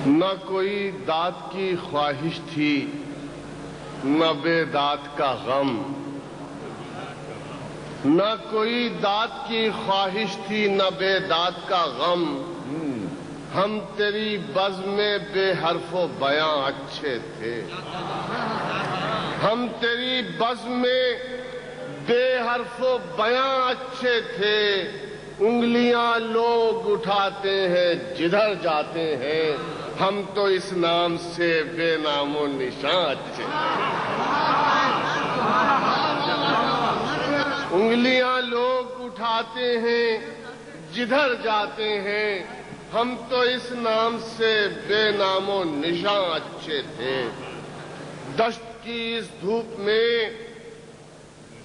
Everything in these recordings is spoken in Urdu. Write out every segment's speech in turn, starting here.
نہ کوئی داد کی خواہش تھی نہ بے داد کا غم، نہ کوئی داد کی خواہش تھی نہ بے داد کا غم، ہم تیری بزم میں بے حرف و بیاں اچھے تھے، ہم تیری بزم میں بے حرف و بیاں اچھے تھے، انگلیاں لوگ اٹھاتے ہیں جدھر جاتے ہیں، ہم تو اس نام سے بے نام و نشان اچھے تھے۔ انگلیاں لوگ اٹھاتے ہیں جدھر جاتے ہیں، ہم تو اس نام سے بے نام و نشان اچھے تھے۔ دشت کی اس دھوپ میں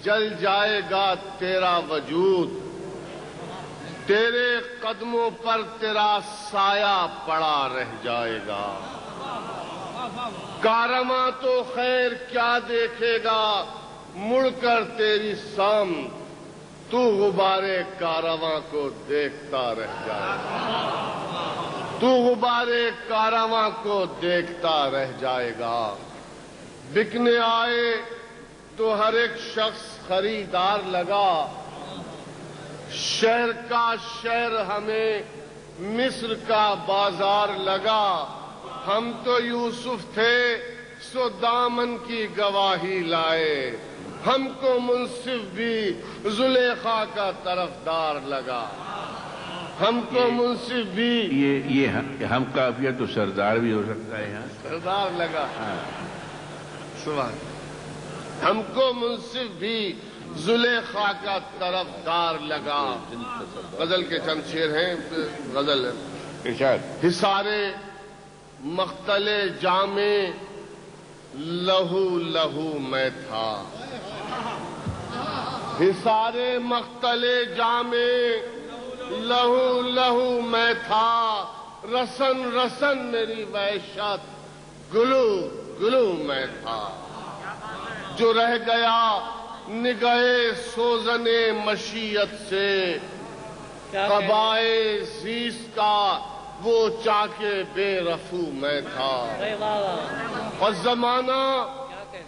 جل جائے گا تیرا وجود، تیرے قدموں پر تیرا سایہ پڑا رہ جائے گا، کارواں تو خیر کیا دیکھے گا مڑ کر تیری سامت، تو غبارے کارواں کو دیکھتا رہ جائے گا، تو غبارے کارواں کو دیکھتا رہ جائے گا۔ بکنے آئے تو ہر ایک شخص خریدار لگا، شہر کا شہر ہمیں مصر کا بازار لگا، ہم تو یوسف تھے سو دامن کی گواہی لائے، ہم کو منصف بھی زلیخا کا طرفدار لگا، ہم کو منصف بھی یہ ہم قافیہ تو سردار بھی ہو سکتا ہے یہاں سردار لگا، سبحان، ہم کو منصف بھی زلیخا کا طرفدار لگا۔ غزل کے چند شعر ہیں، غزل ارشاد۔ حصارے مختل جام لہو لہو میں تھا، حصارے مختل جام لہو لہو میں تھا، رسن رسن میری وحشت گلو گلو میں تھا، جو رہ گیا نگہے سوزن مشیت سے، قبائے زیست کا وہ چاکے بے رفو میں تھا، اور زمانہ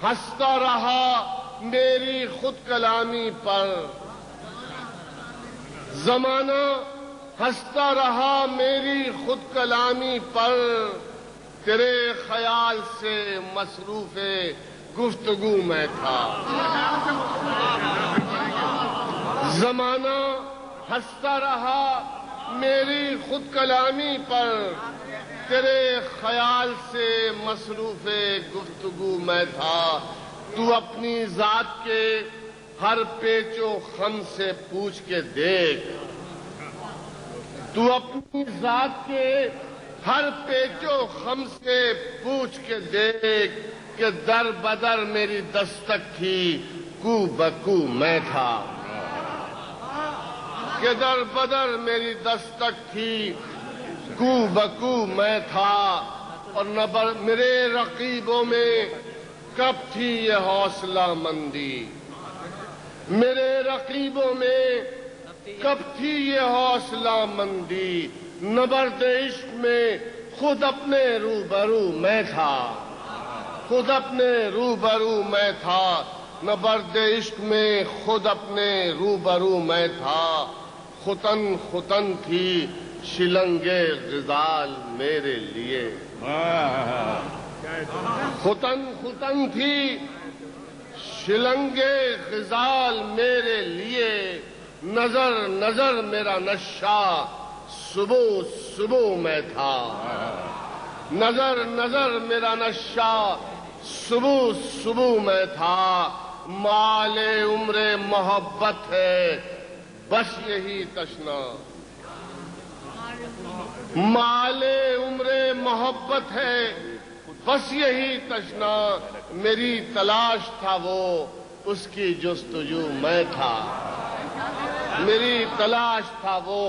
ہنستا رہا میری خود کلامی پر، زمانہ ہنستا رہا میری خود کلامی پر، تیرے خیال سے مصروف گفتگو میں تھا، زمانہ ہنستا رہا میری خود کلامی پر، تیرے خیال سے مصروف گفتگو میں تھا، تو اپنی ذات کے ہر پیچ و خم سے پوچھ کے دیکھ، تو اپنی ذات کے ہر پیچ و خم سے پوچھ کے دیکھ کہ در بدر میری دستک تھی کو بکو میں تھا، کہ در بدر میری دستک تھی کو بکو میں تھا، اور میرے رقیبوں میں کب تھی یہ حوصلہ مندی، میرے رقیبوں میں کب تھی یہ حوصلہ مندی، نبرد عشق میں خود اپنے روبرو میں تھا، خود اپنے روبرو میں تھا، نبرد عشق میں خود اپنے روبرو میں تھا، ختن ختن تھی شلنگ غزال میرے لیے، ختن ختن تھی شلنگ غزال میرے لیے، نظر نظر میرا نشہ صبح صبح میں تھا، نظر نظر میرا نشہ صبح صبح میں تھا، مال عمر محبت ہے بس یہی تشنا، مال عمر محبت ہے بس یہی تشنا، میری تلاش تھا وہ اس کی جستجو میں تھا، میری تلاش تھا وہ